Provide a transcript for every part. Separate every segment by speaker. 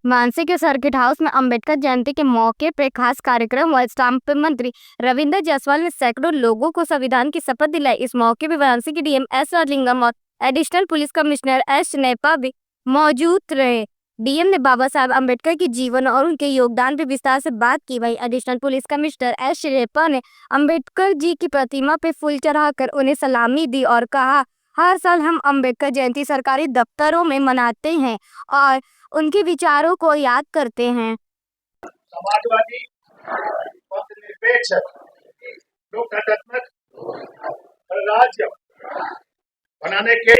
Speaker 1: मानसी के circuit house में अंबेडकर जयंती के मौके पर खास कार्यक्रम व स्टाम्प मंत्री रविंद्र जायसवाल ने सैकड़ों लोगों को संविधान की शपथ दिलाई। इस मौके पर वाराणसी के डीएम एस राजलिंगम और additional police commissioner S Channappa भी मौजूद रहे। डीएम ने बाबा साहब अंबेडकर के जीवन और उनके योगदान पर विस्तार से बात की। वहीं additional police commissioner S Channappa ने अंबेडकर जी की प्रतिमा पर फूल चढ़ाकर उन्हें सलामी दी और कहा, हर साल हम अंबेडकर जयंती सरकारी दफ्तरों में मनाते हैं और उनके विचारों को याद करते हैं।
Speaker 2: समाजवादी, निरपेक्ष, लोकतांत्रिक राज्य बनाने के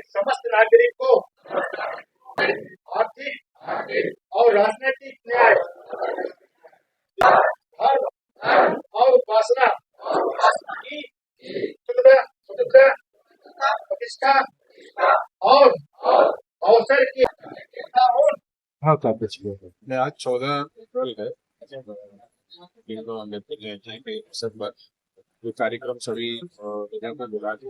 Speaker 2: समस्त नागरिकों को आर्थिक और राजनीतिक न्याय, धर्म और उपासना की स्वतंत्रता, प्रतिष्ठा और अवसर की
Speaker 3: हाँ मैं आज 14 अप्रैल है जिनको अम्बेडकर जयंती के अवसर पर जो कार्यक्रम सभी लोगों को बुला के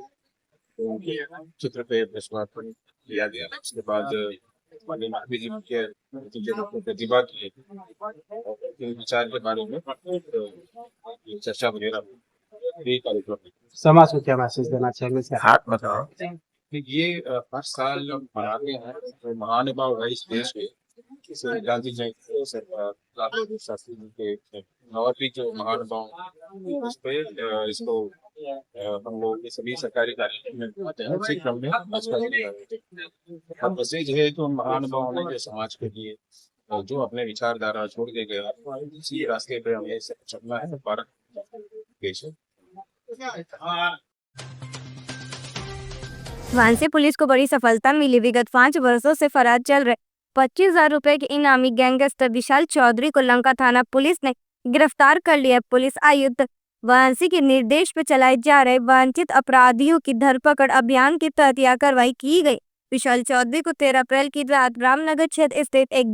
Speaker 3: उनके चित्र पे पुष्पार्पण किया गया। उसके बाद महावीर जी के प्रतिभा की विचार के बारे में चर्चा वगैरह कार्यक्रम
Speaker 4: समाज को क्या मैसेज देना चाहिए?
Speaker 3: हाथ बताओ कि ये हर साल मनाते हैं तो महानुभाव है इस देश के गांधी जयंती शास्त्री जी के और भी जो महानुभाव इस पे इसको हम लोग सभी सरकारी कार्यक्रम में बनाते हैं। उसी क्रम में मैसेज है तो महानुभाव ने जो समाज के लिए जो अपने विचारधारा छोड़ के गया इसी रास्ते पे हमें चलना है। भारत देश
Speaker 1: वाराणसी पुलिस को बड़ी सफलता मिली। विगत 5 वर्षों से फरार चल रहे 25,000 रुपए के इनामी गैंगस्टर विशाल चौधरी को लंका थाना पुलिस ने गिरफ्तार कर लिया। पुलिस आयुक्त वाराणसी के निर्देश पर चलाए जा रहे वांछित अपराधियों की धरपकड़ अभियान के तहत यह कार्रवाई की गई। विशाल चौधरी को 13 अप्रैल की रात रामनगर क्षेत्र स्थित एक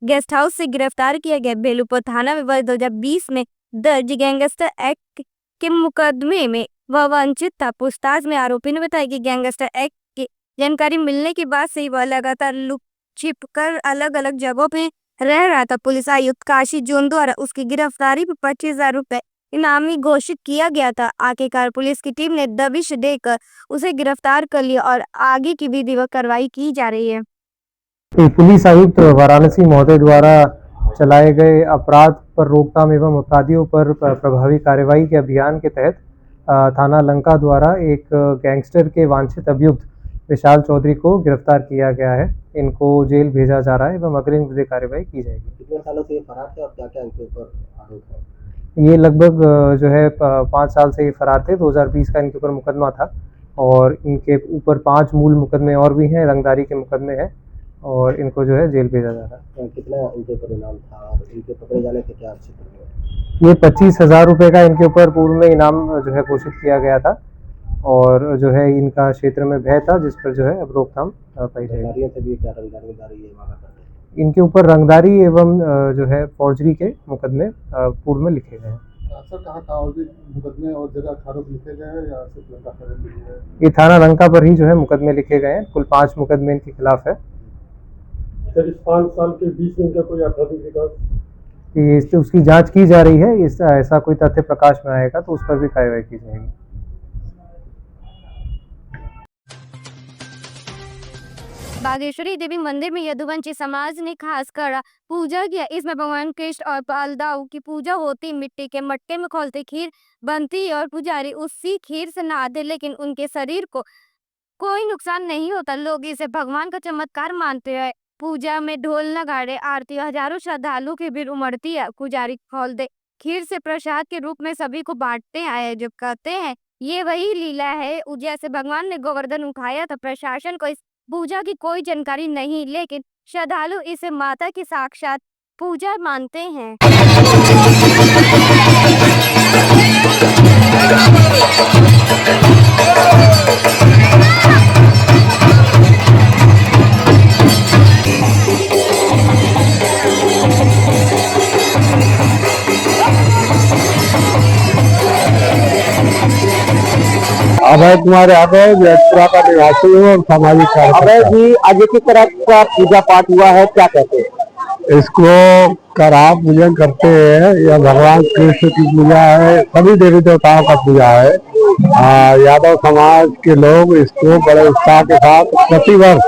Speaker 1: गेस्ट हाउस से गिरफ्तार किया गया। बेलूपुर थाना में वर्ष 2020 में दर्ज गैंगस्टर एक्ट के मुकदमे में वह वंचित था। पूछताछ में आरोपी ने बताया कि गैंगस्टर एक्ट की जानकारी मिलने के बाद से वह लगातार लुक छिप कर अलग अलग जगहों पे रह रहा था। पुलिस आयुक्त काशी जोन द्वारा उसकी गिरफ्तारी पर 25,000 रुपए इनामी घोषित किया गया था। आखिरकार पुलिस की टीम ने दबिश देकर उसे गिरफ्तार कर लिया और आगे की विधिवत कार्रवाई की जा रही है।
Speaker 4: पुलिस आयुक्त वाराणसी महोदय द्वारा चलाए गए अपराध पर रोकथाम एवं अपराधियों पर प्रभावी कार्यवाही के अभियान के तहत थाना लंका द्वारा एक गैंगस्टर के वांछित अभियुक्त विशाल चौधरी को गिरफ्तार किया गया है। इनको जेल भेजा जा रहा है एवं अग्रिम विधिक कार्यवाही की जाएगी।
Speaker 5: कितने सालों से ये फरार थे और क्या क्या इनके ऊपर आरोप है?
Speaker 4: ये लगभग जो है 5 साल से ये फरार थे। 2020 का इनके ऊपर मुकदमा था और इनके ऊपर 5 मूल मुकदमे और भी हैं, रंगदारी के मुकदमे हैं और इनको जो है जेल भेजा जा रहा है।
Speaker 5: कितना इनके ऊपर इनाम था और इनके पकड़े जाने से क्या अच्छी तरह?
Speaker 4: ये 25,000 रुपये का इनके ऊपर पूर्व में इनाम जो है घोषित किया गया था और जो है इनका क्षेत्र में भय था जिस पर जो है अब रोकथाम पाई जाएगी। इनके ऊपर रंगदारी एवं जो है फौजरी के मुकदमे पूर्व में लिखे गए हैं।
Speaker 6: सर कहाँ था और भी मुकदमे और जगह आरोप लिखे गए हैं या सिर्फ लंका पर लिखे गए?
Speaker 4: ये थाना लंका पर ही जो है मुकदमे लिखे गए हैं। कुल 5 मुकदमे इनके खिलाफ है।
Speaker 6: सर इस 5 साल के बीच में क्या कोई आपराधिक विकास?
Speaker 4: उसकी जांच की जा रही है। ऐसा कोई तथ्य प्रकाश में आएगा तो उस पर भी कार्रवाई की जाएगी।
Speaker 1: बागेश्वरी देवी मंदिर में यदुवंशी समाज ने खास कर पूजा किया। इसमें भगवान कृष्ण और पालदाऊ की पूजा होती। मिट्टी के मटके में खोलते खीर बनती और पुजारी उसी खीर से नहाते, लेकिन उनके शरीर को कोई नुकसान नहीं होता। लोग इसे भगवान का चमत्कार मानते हैं। पूजा में ढोल नगाड़े आरती हजारों श्रद्धालु की भीड़ उमड़ती है। पुजारी खोलते खीर से प्रसाद के रूप में सभी को बांटते आए। जो कहते हैं ये वही लीला है जैसे भगवान ने गोवर्धन उठाया था। प्रशासन को इस पूजा की कोई जानकारी नहीं, लेकिन श्रद्धालु इसे माता की साक्षात पूजा मानते हैं।
Speaker 6: अभय कुमार यादव जयपुरा का निवासी हूँ और सामाजिक कार्यकर्ता।
Speaker 5: अभय जी, आज किस तरह का पूजा पाठ हुआ है, क्या कहते हैं?
Speaker 6: इसको करा पूजन करते हैं। यह भगवान कृष्ण की पूजा है, सभी देवी देवताओं का पूजा है। यादव समाज के लोग इसको बड़े उत्साह के साथ प्रतिवर्ष,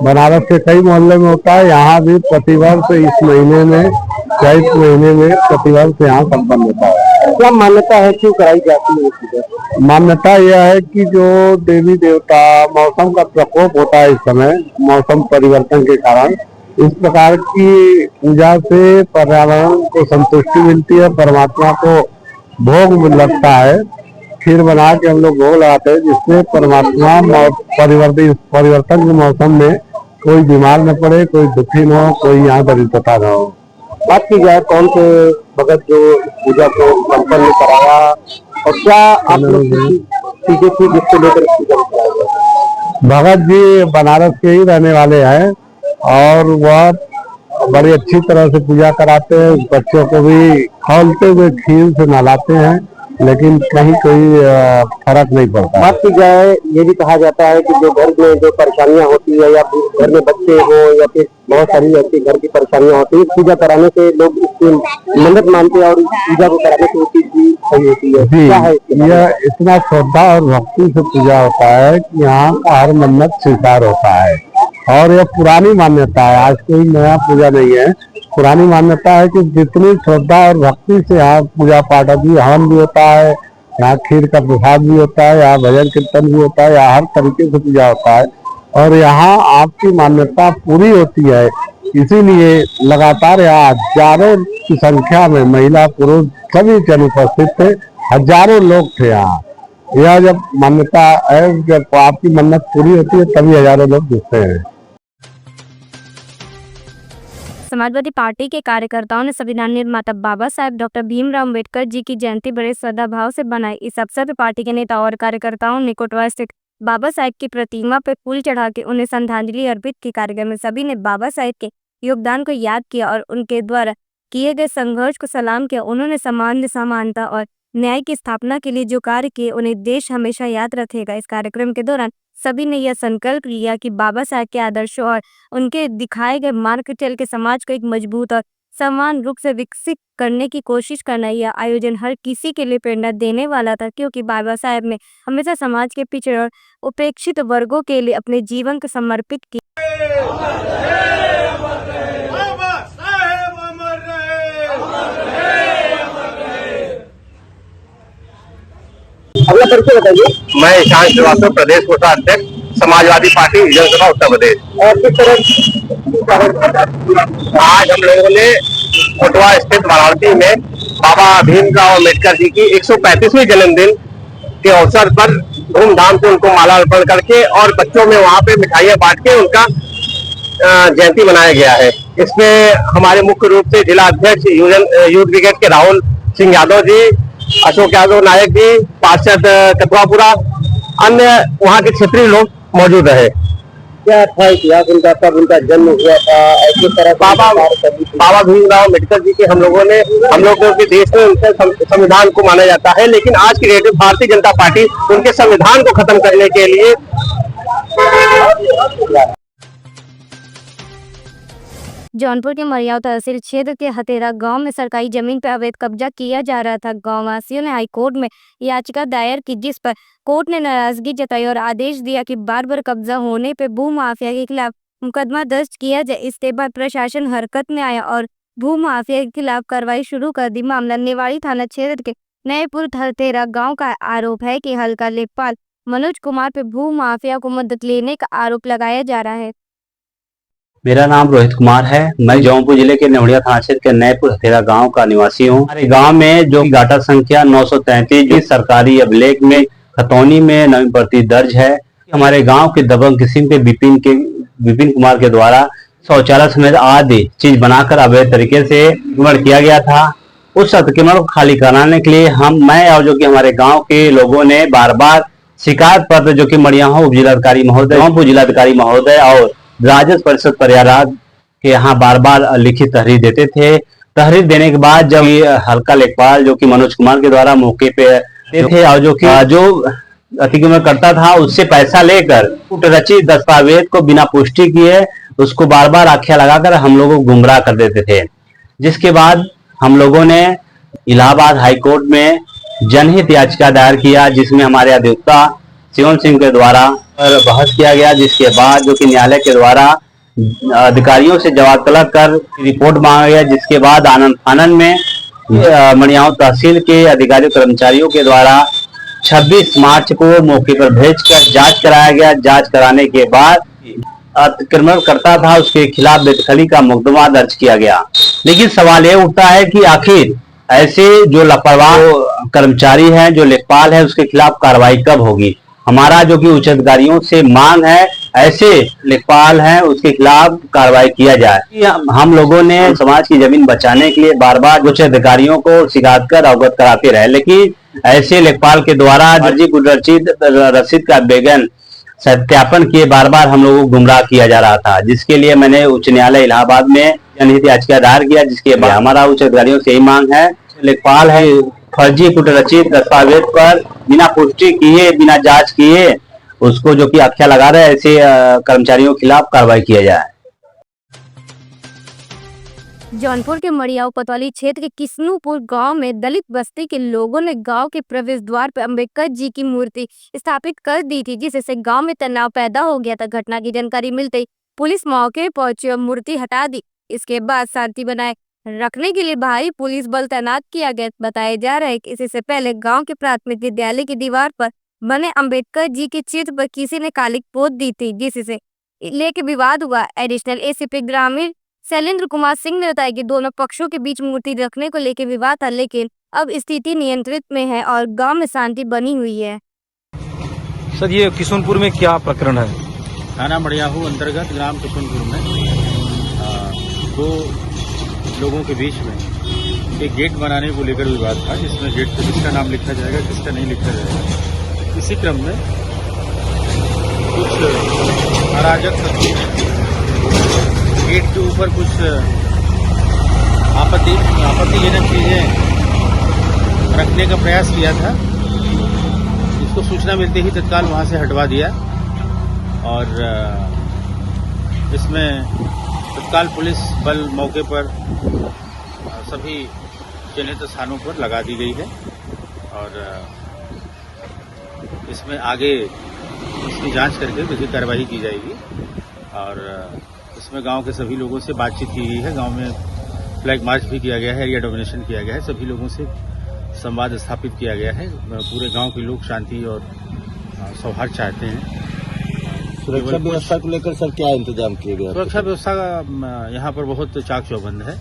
Speaker 6: बनारस के कई मोहल्ले में होता है, यहाँ भी प्रतिवर्ष इस महीने में, चैत महीने में प्रतिवर्ष यहाँ संपन्न होता है।
Speaker 5: क्या मान्यता है, क्यों कराई जाती है पूजा?
Speaker 6: मान्यता यह है कि जो देवी देवता, मौसम का प्रकोप होता है इस समय, मौसम परिवर्तन के कारण, इस प्रकार की पूजा से पर्यावरण को संतुष्टि मिलती है, परमात्मा को भोग लगता है। खीर बना के हम लोग भोग लगाते हैं, जिससे परमात्मा परिवर्तन के मौसम में कोई बीमार न पड़े, कोई दुखी न हो, कोई यहाँ दरिद्रता न हो।
Speaker 5: बात की जाए कौन से भगत जो इस पूजा को संपन्न कराया, और क्या आप लोग चीजें थी जिसको लेकर पूजा कराया गया?
Speaker 6: भगत जी बनारस के ही रहने वाले हैं और वह बड़ी अच्छी तरह से पूजा कराते हैं। बच्चों को भी खौलते हुए खीर से नहलाते हैं, लेकिन कहीं कोई फर्क नहीं पड़ता।
Speaker 5: बात की जाए, ये भी कहा जाता है कि जो घर में जो परेशानियां होती है, या फिर घर में बच्चे हो, या फिर बहुत सारी ऐसी घर की परेशानियां होती है, पूजा कराने से लोग इसकी मन्नत मानते हैं और इस पूजा को कराने से वो चीज भी सही होती है।
Speaker 6: जी,
Speaker 5: क्या है
Speaker 6: यह इतना श्रद्धा और भक्ति से पूजा होता है कि यहाँ का हर मन्नत स्वीकार होता है। और यह पुरानी मान्यता है, आज कोई नया पूजा नहीं है। पुरानी मान्यता है कि जितनी श्रद्धा और भक्ति से यहाँ पूजा पाठ भी, हवन भी होता है, यहाँ खीर का प्रसाद भी होता है, यहाँ भजन कीर्तन भी होता है, यहाँ हर तरीके से पूजा होता है और यहाँ आपकी मान्यता पूरी होती है। इसीलिए लगातार यहाँ हजारों की संख्या में महिला पुरुष सभी जन उपस्थित थे, हजारों लोग थे यहाँ। यह जब मान्यता है, जब आपकी मन्नत पूरी होती है तभी हजारों लोग जुटते हैं।
Speaker 1: समाजवादी पार्टी के कार्यकर्ताओं ने संविधान निर्माता बाबा साहेब डॉक्टर भीमराव अम्बेडकर जी की जयंती बड़े श्रद्धा भाव से बनाई। इस अवसर पर पार्टी के नेता और कार्यकर्ताओं ने कोटवा स्थित बाबा साहेब की प्रतिमा पर फूल चढ़ा के उन्हें श्रद्धांजलि अर्पित की। कार्यक्रम में सभी ने बाबा साहेब के योगदान को याद किया और उनके द्वारा किए गए संघर्ष को सलाम किया। उन्होंने सामान्य समानता और न्याय की स्थापना के लिए जो कार्य किए उन्हें देश हमेशा याद रखेगा। इस कार्यक्रम के दौरान सभी ने यह संकल्प लिया कि बाबा साहेब के आदर्शों और उनके दिखाए गए मार्ग चल के समाज को एक मजबूत और समान रूप से विकसित करने की कोशिश करना। यह आयोजन हर किसी के लिए प्रेरणा देने वाला था, क्योंकि बाबा साहेब ने हमेशा समाज के पिछड़े और उपेक्षित वर्गों के लिए अपने जीवन को समर्पित किया।
Speaker 5: अगला परिचय बताइए।
Speaker 7: मैं ईशान श्रीवास्तव, प्रदेश कोषाध्यक्ष, समाजवादी पार्टी विधानसभा उत्तर प्रदेश।
Speaker 5: और किस तरह
Speaker 7: आज हम लोगों ने कोटवा स्थित वाराणसी में बाबा भीमराव अम्बेडकर जी की 135वीं जन्मदिन के अवसर पर धूमधाम से उनको माला अर्पण करके और बच्चों में वहाँ पे मिठाइयाँ बांट के उनका जयंती मनाया गया है। इसमें हमारे मुख्य रूप से जिला अध्यक्ष यूथ ब्रिगेड के राहुल सिंह यादव जी, अशोक यादव नायक जी, पार्षद कतवापुरा, अन्य वहाँ के क्षेत्रीय लोग मौजूद रहे।
Speaker 5: क्या था इतिहास उनका, कब उनका जन्म हुआ था, ऐसी तरह
Speaker 7: बाबा भीमराव अम्बेडकर जी के हम लोगों के देश में उनके संविधान को माना जाता है, लेकिन आज की डेट में भारतीय जनता पार्टी उनके संविधान को खत्म करने के लिए
Speaker 1: जौनपुर के मरियाव तहसील क्षेत्र के हतेरा गांव में सरकारी जमीन पर अवैध कब्जा किया जा रहा था। गांव वासियों ने हाईकोर्ट में याचिका दायर की, जिस पर कोर्ट ने नाराजगी जताई और आदेश दिया कि बार बार कब्जा होने पर भू माफिया के खिलाफ मुकदमा दर्ज किया जाए। इसके बाद प्रशासन हरकत में आया और भू माफिया के खिलाफ कार्रवाई शुरू कर दी। मामला निवाड़ी थाना क्षेत्र के नएपुर हतेरा गाँव का आरोप है कि हल्का लेखपाल मनोज कुमार पे भू माफिया को मदद लेने का आरोप लगाया जा रहा है।
Speaker 8: मेरा नाम रोहित कुमार है। मैं जौनपुर जिले के नेवड़िया थाना क्षेत्र के नएपुर हतेरा गांव का निवासी हूं। हमारे गांव में जो गाटा संख्या 933 जो सरकारी अभिलेख में खतौनी में नवीन प्रति दर्ज है, हमारे गांव के दबंग किस्म के विपिन कुमार के द्वारा शौचालय समेत आदि चीज बनाकर अवैध तरीके से अतिक्रमण किया गया था। उस अतिक्रमण को खाली कराने के लिए मैं और जो कि हमारे गाँव के लोगों ने बार बार शिकायत पत्र जो कि मड़ियाहा उप जिलाधिकारी महोदय, जौनपुर जिलाधिकारी महोदय और राजस्व परिषद प्रयागराज के यहाँ बार बार लिखित तहरीर देते थे। तहरीर देने के बाद जब हल्का लेखपाल जो कि मनोज कुमार के द्वारा मौके पे थे और जो अतिक्रमण करता था उससे पैसा लेकर रचित दस्तावेज को बिना पुष्टि किए उसको बार बार आख्या लगाकर हम लोगों को गुमराह कर देते थे। जिसके बाद हम लोगों ने इलाहाबाद हाई कोर्ट में जनहित याचिका दायर किया, जिसमें हमारे अधिवक्ता शिवम सिंह के द्वारा बहस किया गया। जिसके बाद जो कि न्यायालय के द्वारा अधिकारियों से जवाब तलब कर रिपोर्ट मांगा गया। जिसके बाद आनंद में मणियाव तहसील के अधिकारियों कर्मचारियों के द्वारा 26 मार्च को मौके पर भेजकर जांच कराया गया। जांच कराने के बाद अतिक्रमण करता था उसके खिलाफ बेदखली का मुकदमा दर्ज किया गया। लेकिन सवाल ये उठता है कि आखिर ऐसे जो लापरवाह कर्मचारी हैं, जो लेखपाल है, उसके खिलाफ कार्रवाई कब होगी। हमारा जो कि उच्च अधिकारियों से मांग है ऐसे लेखपाल हैं उसके खिलाफ कार्रवाई किया जाए। हम लोगों ने समाज की जमीन बचाने के लिए बार बार उच्च अधिकारियों को शिकायत कर अवगत कराते रहे, लेकिन ऐसे लेखपाल के द्वारा रचित रसीद का बेगन सत्यापन किए बार बार हम लोगों को गुमराह किया जा रहा था। जिसके लिए मैंने उच्च न्यायालय इलाहाबाद में जनहित याचिका दायर किया। जिसके बाद हमारा उच्च अधिकारियों से यही मांग है, लेखपाल है फर्जी रचित दस्तावेज पर बिना पुष्टि किए, बिना जांच किए उसको जो कि आख्या लगा रहे ऐसे कर्मचारियों के खिलाफ कार्रवाई किया जाए।
Speaker 1: जौनपुर के मड़ियाव पतौली क्षेत्र के किस्नूपुर गांव में दलित बस्ती के लोगों ने गांव के प्रवेश द्वार पर अंबेडकर जी की मूर्ति स्थापित कर दी थी, जिससे गांव में तनाव पैदा हो गया था। घटना की जानकारी मिलते ही पुलिस मौके पर पहुंची और मूर्ति हटा दी। इसके बाद शांति बनाए रखने के लिए भारी पुलिस बल तैनात किया गया। बताया जा रहा है कि इससे पहले गांव के प्राथमिक विद्यालय की दीवार पर बने अंबेडकर जी के चित्र पर किसी ने कालिक पोत दी थी, जिससे लेके विवाद हुआ। एडिशनल एसीपी ग्रामीण शैलेंद्र कुमार सिंह ने बताया कि दोनों पक्षों के बीच मूर्ति रखने को लेकर विवाद था, लेकिन अब स्थिति नियंत्रित में है और गांव में शांति बनी हुई है।
Speaker 9: सर, ये किशनपुर में क्या प्रकरण है?
Speaker 10: थाना मड़ियाहू अंतर्गत ग्राम किशनपुर में दो लोगों के बीच में एक गेट बनाने को लेकर विवाद था, जिसमें गेट पर किसका नाम लिखा जाएगा, किसका नहीं लिखा जाएगा। इसी क्रम में कुछ अराजक तत्वों ने गेट के ऊपर कुछ आपत्तिजनक चीजें रखने का प्रयास किया था। इसको सूचना मिलते ही तत्काल वहां से हटवा दिया और इसमें तत्काल पुलिस बल मौके पर सभी चिन्हित स्थानों पर लगा दी गई है और इसमें आगे इसकी जांच करके विधिक कार्रवाई की जाएगी। और इसमें गांव के सभी लोगों से बातचीत की गई है। गांव में फ्लैग मार्च भी किया गया है, एरिया डोमिनेशन किया गया है, सभी लोगों से संवाद स्थापित किया गया है। पूरे गांव के लोग शांति और सौहार्द चाहते हैं।
Speaker 6: सुरक्षा व्यवस्था को लेकर सर क्या इंतजाम किए गए?
Speaker 10: सुरक्षा व्यवस्था यहाँ पर बहुत चाक चौबंद है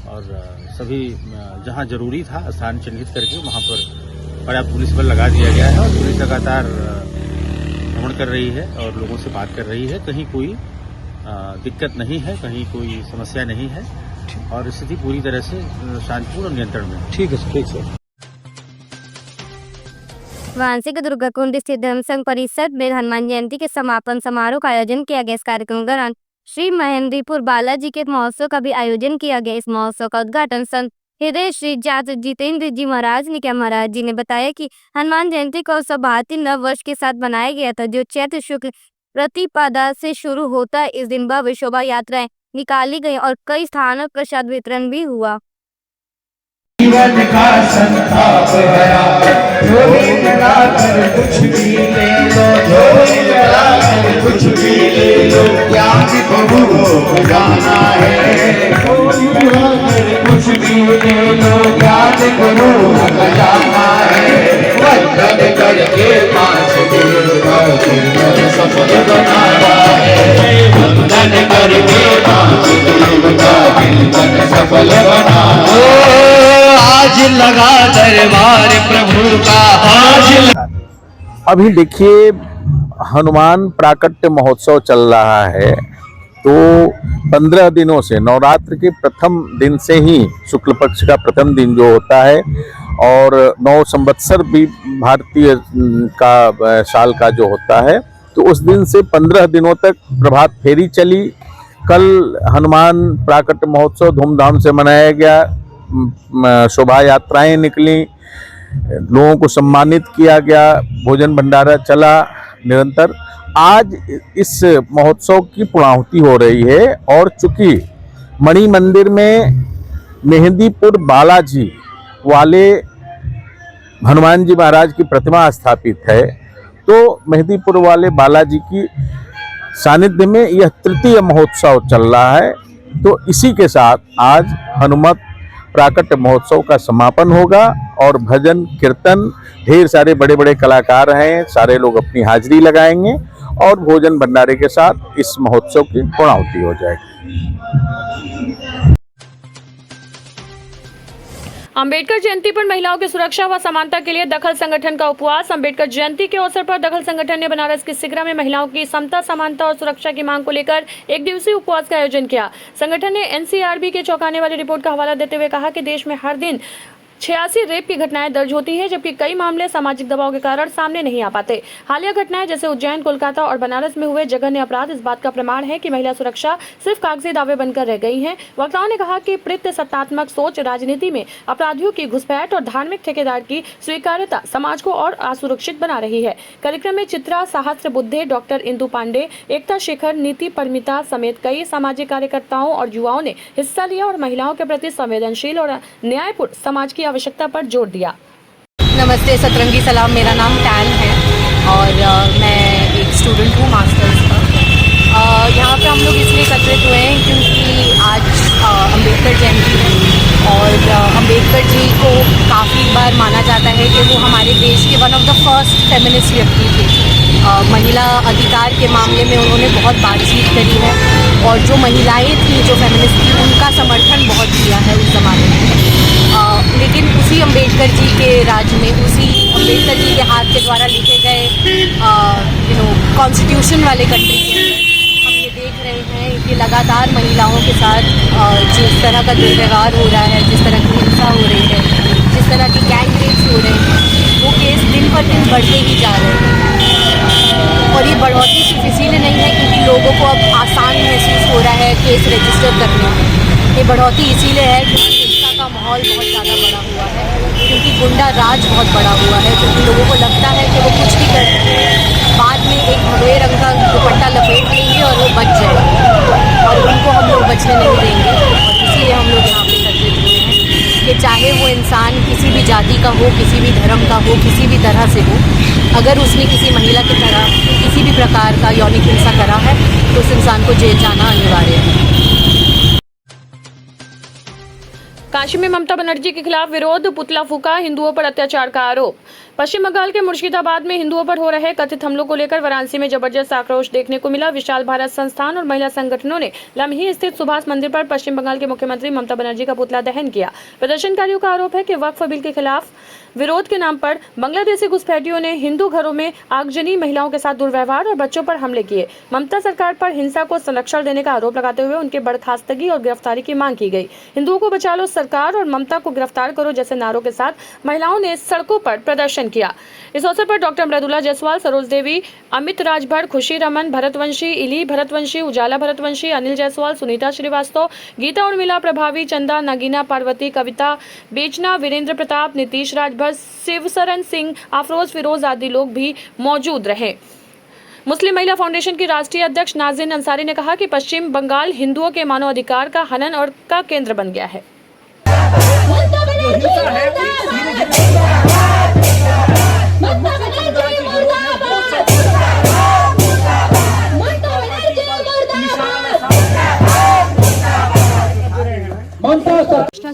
Speaker 10: और सभी जहाँ जरूरी था स्थान चिन्हित करके वहाँ पर पर्याप्त पुलिस बल लगा दिया गया है और पुलिस लगातार भ्रमण कर रही है और लोगों से बात कर रही है। कहीं कोई दिक्कत नहीं है, कहीं कोई समस्या नहीं है और स्थिति पूरी तरह से शांतिपूर्ण नियंत्रण में है।
Speaker 6: ठीक है सर, ठीक सर।
Speaker 1: वाराणसी के दुर्गाकुंड स्थित धर्म संघ परिषद में हनुमान जयंती के समापन समारोह का आयोजन किया गया। इस कार्यक्रम के दौरान श्री महेंद्रपुर बालाजी के महोत्सव का भी आयोजन किया गया। इस महोत्सव का उद्घाटन संत हृदय श्री जात जितेंद्र जी महाराज ने किया। महाराज जी ने बताया कि हनुमान जयंती का उत्सव भारतीय नव वर्ष के साथ बनाया गया था, जो चैत्र शुक्ल प्रतिपदा से शुरू होता है। इस दिन भव्य शोभा यात्राएं निकाली गई और कई स्थानों पर प्रसाद वितरण भी हुआ।
Speaker 2: जीवन का संताप भरा, झोली लगाकर कुछ भी ले लो, झोली लगाकर कुछ भी ले लो, ज्ञान को गुरु जाना है। झोली लगाकर कुछ भी ले लो, ज्ञान गुरु जाना है। वंदन करके 5 दिन का जीवन सफल बनाना है। वंदन करके 5 दिन का जीवन सफल बनाना है। आज लगा दरबार प्रभु का, आज
Speaker 11: अभी देखिए हनुमान प्राकट्य महोत्सव चल रहा है, तो 15 दिनों से नवरात्र के प्रथम दिन से ही शुक्ल पक्ष का प्रथम दिन जो होता है और 9 संवत्सर भी भारतीय का साल का जो होता है, तो उस दिन से 15 दिनों तक प्रभात फेरी चली। कल हनुमान प्राकट्य महोत्सव धूमधाम से मनाया गया, शोभा यात्राएं निकली, लोगों को सम्मानित किया गया, भोजन भंडारा चला निरंतर। आज इस महोत्सव की पूर्णाहुति हो रही है और चूंकि मणि मंदिर में मेहंदीपुर बालाजी वाले हनुमान जी महाराज की प्रतिमा स्थापित है, तो मेहंदीपुर वाले बालाजी की सानिध्य में यह तृतीय महोत्सव चल रहा है। तो इसी के साथ आज हनुमत प्राकट्य महोत्सव का समापन होगा और भजन कीर्तन, ढेर सारे बड़े बड़े कलाकार हैं, सारे लोग अपनी हाजिरी लगाएंगे और भोजन भंडारे के साथ इस महोत्सव की पूर्णाहुति हो जाएगी।
Speaker 12: अंबेडकर जयंती पर महिलाओं की सुरक्षा व समानता के लिए दखल संगठन का उपवास। अंबेडकर जयंती के अवसर पर दखल संगठन ने बनारस की सिगरा में महिलाओं की समता, समानता और सुरक्षा की मांग को लेकर एक दिवसीय उपवास का आयोजन किया। संगठन ने एनसीआरबी के चौंकाने वाली रिपोर्ट का हवाला देते हुए कहा कि देश में हर दिन 86 रेप की घटनाएं दर्ज होती है, जबकि कई मामले सामाजिक दबाव के कारण सामने नहीं आ पाते। हालिया घटनाएं जैसे उज्जैन, कोलकाता और बनारस में हुए जघन्य अपराध इस बात का प्रमाण है कि महिला सुरक्षा सिर्फ कागजी दावे बनकर रह गई हैं। वक्ताओं ने कहा कि सत्तात्मक सोच, राजनीति में अपराधियों की घुसपैठ और धार्मिक ठेकेदार की स्वीकार्यता समाज को और असुरक्षित बना रही है। कार्यक्रम में चित्रा सहस्त्र बुद्धे, डॉक्टर इंदु पांडे, एकता शेखर, नीति परमिता समेत कई सामाजिक कार्यकर्ताओं और युवाओं ने हिस्सा लिया और महिलाओं के प्रति संवेदनशील और न्यायपूर्ण समाज की आवश्यकता पर जोर दिया।
Speaker 13: नमस्ते, सतरंगी सलाम। मेरा नाम टैन है और मैं एक स्टूडेंट हूँ मास्टर्स का। यहाँ पे हम लोग इसलिए एकत्रित हुए हैं क्योंकि आज अंबेडकर जयंती है और अंबेडकर जी को काफ़ी बार माना जाता है कि वो हमारे देश के one of the first feminist व्यक्ति थे। महिला अधिकार के मामले में उन्होंने बहुत बातचीत करी है और जो महिलाएं थी, जो फेमिनिस्ट थी, उनका समर्थन बहुत किया है उस ज़माने में। लेकिन उसी अम्बेडकर जी के राज में, उसी अम्बेडकर जी के हाथ के द्वारा लिखे गए कॉन्स्टिट्यूशन वाले कंट्री के अंदर हम ये देख रहे हैं कि लगातार महिलाओं के साथ जिस तरह का दुर्व्यवहार हो रहा है, जिस तरह की हिंसा हो रही है, जिस तरह की गैंग रेप्स हो रहे हैं, वो केस दिन पर दिन बढ़ते ही जा रहे हैं। और ये बढ़ोतरी सिर्फ इसीलिए नहीं है क्योंकि लोगों को अब आसान महसूस हो रहा है केस रजिस्टर करने में। ये बढ़ोतरी इसीलिए है क्योंकि हिंसा का माहौल बहुत ज़्यादा बड़ा हुआ है, क्योंकि गुंडा राज बहुत बड़ा हुआ है, क्योंकि लोगों को लगता है कि वो कुछ भी कर सकते हैं, बाद में एक भगवे रंग का दुपट्टा लपेट लेंगे और वो बच जाएंगे और उनको हम लोग बचने नहीं देंगे। और इसीलिए हम लोग यहाँ पे एकत्रित हुए हैं कि चाहे वो इंसान किसी भी जाति का हो, किसी भी धर्म का हो, किसी भी तरह से हो, अगर उसने किसी महिला की तरह किसी भी प्रकार का यौनिक हिंसा करा है तो उस इंसान को जेल जाना अनिवार्य है।
Speaker 12: काशी में ममता बनर्जी के खिलाफ विरोध, पुतला फूका, हिंदुओं पर अत्याचार का आरोप। पश्चिम बंगाल के मुर्शिदाबाद में हिंदुओं पर हो रहे कथित हमलों को लेकर वाराणसी में जबरदस्त आक्रोश देखने को मिला। विशाल भारत संस्थान और महिला संगठनों ने लम्ही स्थित सुभाष मंदिर पर पश्चिम बंगाल के मुख्यमंत्री ममता बनर्जी का पुतला दहन किया। प्रदर्शनकारियों का आरोप है कि वक्फ बिल के खिलाफ विरोध के नाम पर बांग्लादेशी घुसपैठियों ने हिंदू घरों में आगजनी, महिलाओं के साथ दुर्व्यवहार और बच्चों पर हमले किए। ममता सरकार पर हिंसा को संरक्षण देने का आरोप लगाते हुए उनके बर्खास्तगी और गिरफ्तारी की मांग की गई। हिंदुओं को बचा लो सरकार और ममता को गिरफ्तार करो जैसे नारों के साथ महिलाओं ने सड़कों पर प्रदर्शन किया। इस अवसर पर डॉक्टर मृदुला जायसवाल, सरोज देवी, अमित राजभर, खुशी रमन, भरतवंशी, इली भरतवंशी, उजाला भरतवंशी, अनिल जायसवाल, सुनीता श्रीवास्तव, गीता उर्मिला, प्रभावी, चंदा, नगीना, पार्वती, कविता, बेचना, वीरेंद्र प्रताप, नीतीश राजभर, शिवशरण सिंह, अफरोज फिरोज आदि लोग भी मौजूद रहे। मुस्लिम महिला फाउंडेशन की राष्ट्रीय अध्यक्ष नाज़रीन अंसारी ने कहा कि पश्चिम बंगाल हिंदुओं के मानवाधिकार का हनन और का केंद्र बन गया है।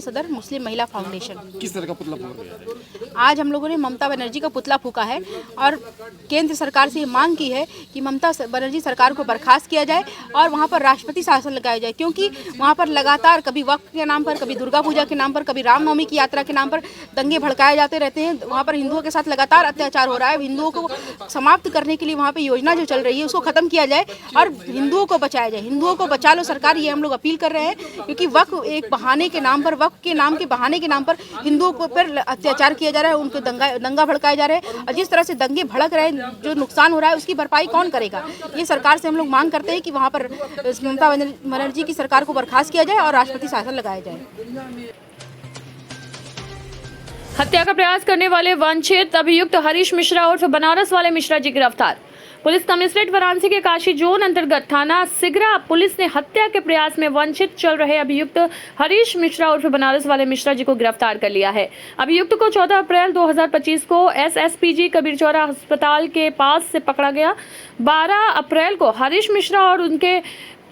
Speaker 14: सदर मुस्लिम महिला फाउंडेशन। किस तरह का पुतला फूका? आज हम लोगों ने ममता बनर्जी का पुतला फूका है और केंद्र सरकार से ये मांग की है कि ममता बनर्जी सरकार को बर्खास्त किया जाए और वहाँ पर राष्ट्रपति शासन लगाया जाए, क्योंकि वहाँ पर लगातार कभी वक्फ के नाम पर, कभी दुर्गा पूजा के नाम पर, कभी रामनवमी की यात्रा के नाम पर दंगे भड़काए जाते रहते हैं। वहाँ पर हिंदुओं के साथ लगातार अत्याचार हो रहा है। हिंदुओं को समाप्त करने के लिए वहाँ पर योजना जो चल रही है उसको खत्म किया जाए और हिंदुओं को बचाया जाए। हिंदुओं को बचा लो सरकार, ये हम लोग अपील कर रहे हैं, क्योंकि वक्फ एक बहाने के नाम पर, वक्फ के नाम के बहाने के नाम पर हिंदुओं को पर अत्याचार किया जा रहा है, उनको दंगा भड़काए जा रहे हैं और जिस तरह से दंगे भड़क रहे हैं, जो नुकसान हो रहा है उसकी भरपाई कौन करेगा? ये सरकार से हम लोग मांग करते हैं कि वहाँ पर ममता बनर्जी की सरकार को बर्खास्त किया जाए और राष्ट्रपति शासन लगाया जाए।
Speaker 12: हत्या का प्रयास करने वाले वांछित अभियुक्त हरीश मिश्रा उर्फ बनारस वाले मिश्रा जी गिरफ्तार। पुलिस कमिश्नरेट वाराणसी के काशी जोन अंतर्गत थाना सिगरा पुलिस ने हत्या के प्रयास में वंचित चल रहे अभियुक्त हरीश मिश्रा उर्फ बनारस वाले मिश्रा जी को गिरफ्तार कर लिया है। अभियुक्त को 14 अप्रैल 2025 को SSPG कबीरचौरा अस्पताल के पास से पकड़ा गया। 12 अप्रैल को हरीश मिश्रा और उनके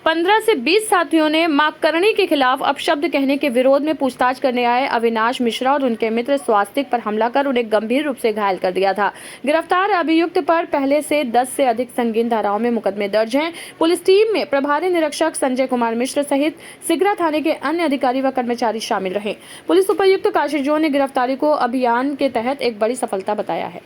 Speaker 12: 15 से 20 साथियों ने मां करणी के खिलाफ अपशब्द कहने के विरोध में पूछताछ करने आए अविनाश मिश्रा और उनके मित्र स्वास्तिक पर हमला कर उन्हें गंभीर रूप से घायल कर दिया था। गिरफ्तार अभियुक्त पर पहले से 10 से अधिक संगीन धाराओं में मुकदमे दर्ज हैं। पुलिस टीम में प्रभारी निरीक्षक संजय कुमार मिश्र सहित सिगरा थाने के अन्य अधिकारी व कर्मचारी शामिल रहे। पुलिस उपायुक्त काशी जोन ने गिरफ्तारी को अभियान के तहत एक बड़ी सफलता बताया है।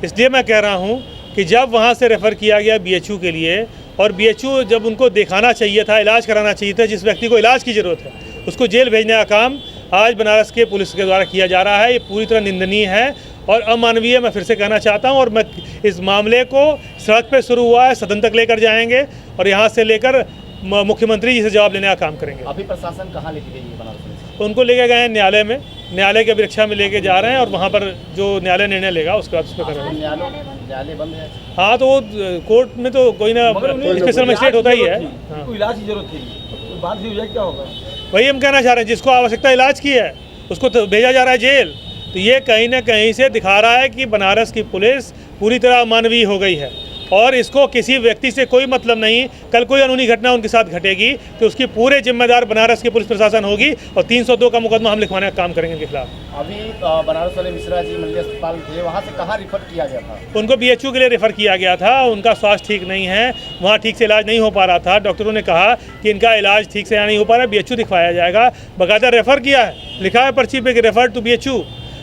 Speaker 15: इसलिए मैं कह रहा हूँ कि जब वहाँ से रेफ़र किया गया BHU के लिए और BHU जब उनको दिखाना चाहिए था, इलाज कराना चाहिए था, जिस व्यक्ति को इलाज की ज़रूरत है उसको जेल भेजने का काम आज बनारस के पुलिस के द्वारा किया जा रहा है। ये पूरी तरह निंदनीय है और अमानवीय। मैं फिर से कहना चाहता हूँ और मैं इस मामले को सड़क पे शुरू हुआ है, सदन तक लेकर जाएंगे और यहाँ से लेकर मुख्यमंत्री जी से जवाब लेने का काम करेंगे।
Speaker 16: अभी प्रशासन कहाँ लेके गई है बनारस में?
Speaker 15: उनको लेके गए हैं न्यायालय में, न्यायालय के अभिरक्षा में लेके जा रहे हैं और वहाँ पर जो न्यायालय निर्णय लेगा उसके बाद उस पर कर रहे हैं।
Speaker 16: न्यायालय बंद है?
Speaker 15: हाँ, तो वो कोर्ट में तो कोई ना स्पेशल मजिस्ट्रेट होता ही है। हाँ।
Speaker 16: इलाज की जरूरत थी, बात भी क्या होगा?
Speaker 15: वही हम कहना चाह रहे हैं, जिसको आवश्यकता इलाज की है उसको तो भेजा जा रहा है जेल। तो ये कहीं ना कहीं से दिखा रहा है कि बनारस की पुलिस पूरी तरह अमानवीय हो गई है और इसको किसी व्यक्ति से कोई मतलब नहीं। कल कोई अनूठी घटना उनके साथ घटेगी तो उसकी पूरे जिम्मेदार बनारस की पुलिस प्रशासन होगी और 302 का मुकदमा हम लिखवाने का काम करेंगे इनके खिलाफ।
Speaker 16: अभी बनारस वाले मिश्रा जी मंडी अस्पताल थे, वहाँ से कहाँ रिफर किया गया था?
Speaker 15: उनको BHU के लिए रेफ़र किया गया था। उनका स्वास्थ्य ठीक नहीं है, वहाँ ठीक से इलाज नहीं हो पा रहा था। डॉक्टरों ने कहा कि इनका इलाज ठीक से यहाँ नहीं हो पा रहा है, BHU दिखवाया जाएगा। बाकायदा रेफ़र किया है, लिखा है पर्ची पे कि रेफर टू BHU।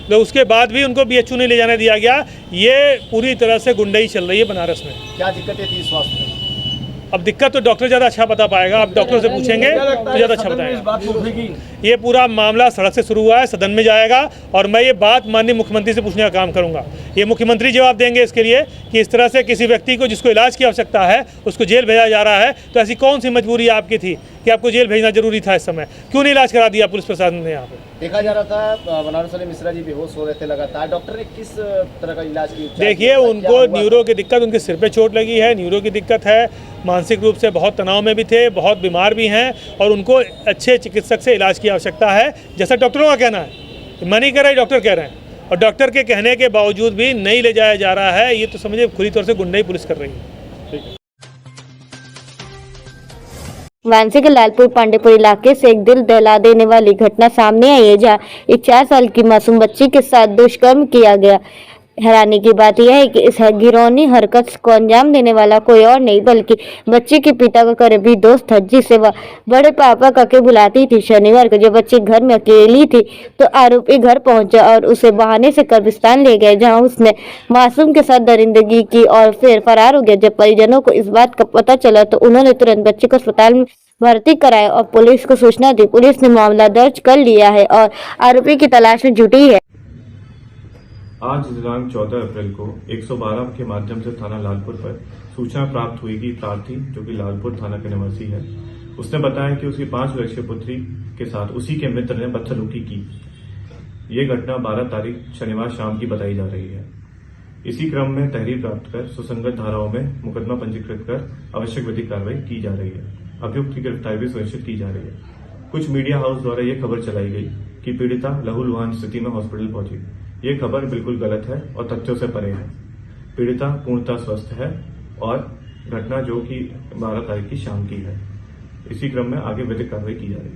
Speaker 15: तो उसके बाद भी उनको BHU नहीं ले जाने दिया गया। ये पूरी तरह से गुंडाई चल रही है बनारस में।
Speaker 16: क्या दिक्कतें थी स्वास्थ्य में?
Speaker 15: अब दिक्कत तो डॉक्टर ज़्यादा अच्छा बता पाएगा, आप डॉक्टर से पूछेंगे तो ज़्यादा अच्छा बताएगा। ये पूरा मामला सड़क से शुरू हुआ है, सदन में जाएगा और मैं ये बात माननीय मुख्यमंत्री से पूछने का काम करूंगा। ये मुख्यमंत्री जवाब देंगे इसके लिए कि इस तरह से किसी व्यक्ति को जिसको इलाज की आवश्यकता है उसको जेल भेजा जा रहा है। तो ऐसी कौन सी मजबूरी आपकी थी कि आपको जेल भेजना जरूरी था? इस समय क्यों नहीं इलाज करा दिया पुलिस प्रशासन ने? यहाँ पर
Speaker 16: देखा जा रहा था बनारस वाले मिश्रा जी बेहोश हो रहे थे लगातार, डॉक्टर ने किस तरह का इलाज किया?
Speaker 15: देखिए, उनको न्यूरो की दिक्कत, उनके सिर पे चोट लगी है, न्यूरो की दिक्कत है, मानसिक रूप से बहुत तनाव में भी थे, बहुत बीमार भी हैं और उनको अच्छे चिकित्सक से इलाज की आवश्यकता है, जैसा डॉक्टरों का कहना है। मैं नहीं कह रहा, डॉक्टर कह रहे हैं और डॉक्टर के कहने के बावजूद भी नहीं ले जाया जा रहा है। ये तो समझिए खुली तौर से गुंडाई पुलिस कर रही है।
Speaker 1: वाराणसी के लालपुर पांडेपुर इलाके से एक दिल दहला देने वाली घटना सामने आई है, जहां एक 4 साल की मासूम बच्ची के साथ दुष्कर्म किया गया। हैरानी की बात यह है कि इस घिनौनी हरकत को अंजाम देने वाला कोई और नहीं बल्कि बच्ची के पिता का करीबी दोस्त था, जिसे वह बड़े पापा कहकर बुलाती थी। शनिवार को जब बच्ची घर में अकेली थी तो आरोपी घर पहुंचा और उसे बहाने से कब्रिस्तान ले गए, जहां उसने मासूम के साथ दरिंदगी की और फिर फरार हो गया। जब परिजनों को इस बात का पता चला तो उन्होंने तुरंत बच्ची को अस्पताल में भर्ती कराया और पुलिस को सूचना दी। पुलिस ने मामला दर्ज कर लिया है और आरोपी की तलाश में जुटी है।
Speaker 17: आज दिनांक 14 अप्रैल को 112 के माध्यम से थाना लालपुर पर सूचना प्राप्त हुई कि प्रार्थी, जो कि लालपुर थाना के निवासी है, उसने बताया कि उसकी 5 वर्षीय पुत्री के साथ उसी के मित्र ने बदसलूकी की। ये घटना 12 तारीख शनिवार शाम की बताई जा रही है। इसी क्रम में तहरीर प्राप्त कर सुसंगत धाराओं में मुकदमा पंजीकृत कर आवश्यक विधिक कार्रवाई की जा रही है। अभियुक्त की गिरफ्तारी भी सुनिश्चित की जा रही है। कुछ मीडिया हाउस द्वारा यह खबर चलाई गई कि पीड़िता लहूलुहान स्थिति में हॉस्पिटल पहुंची। ये खबर बिल्कुल गलत है और तथ्यों से परे है। पीड़िता पूर्णतः स्वस्थ है और घटना जो कि 12 तारीख की शाम की है। इसी क्रम में आगे विधिक कार्रवाई की जा रही है।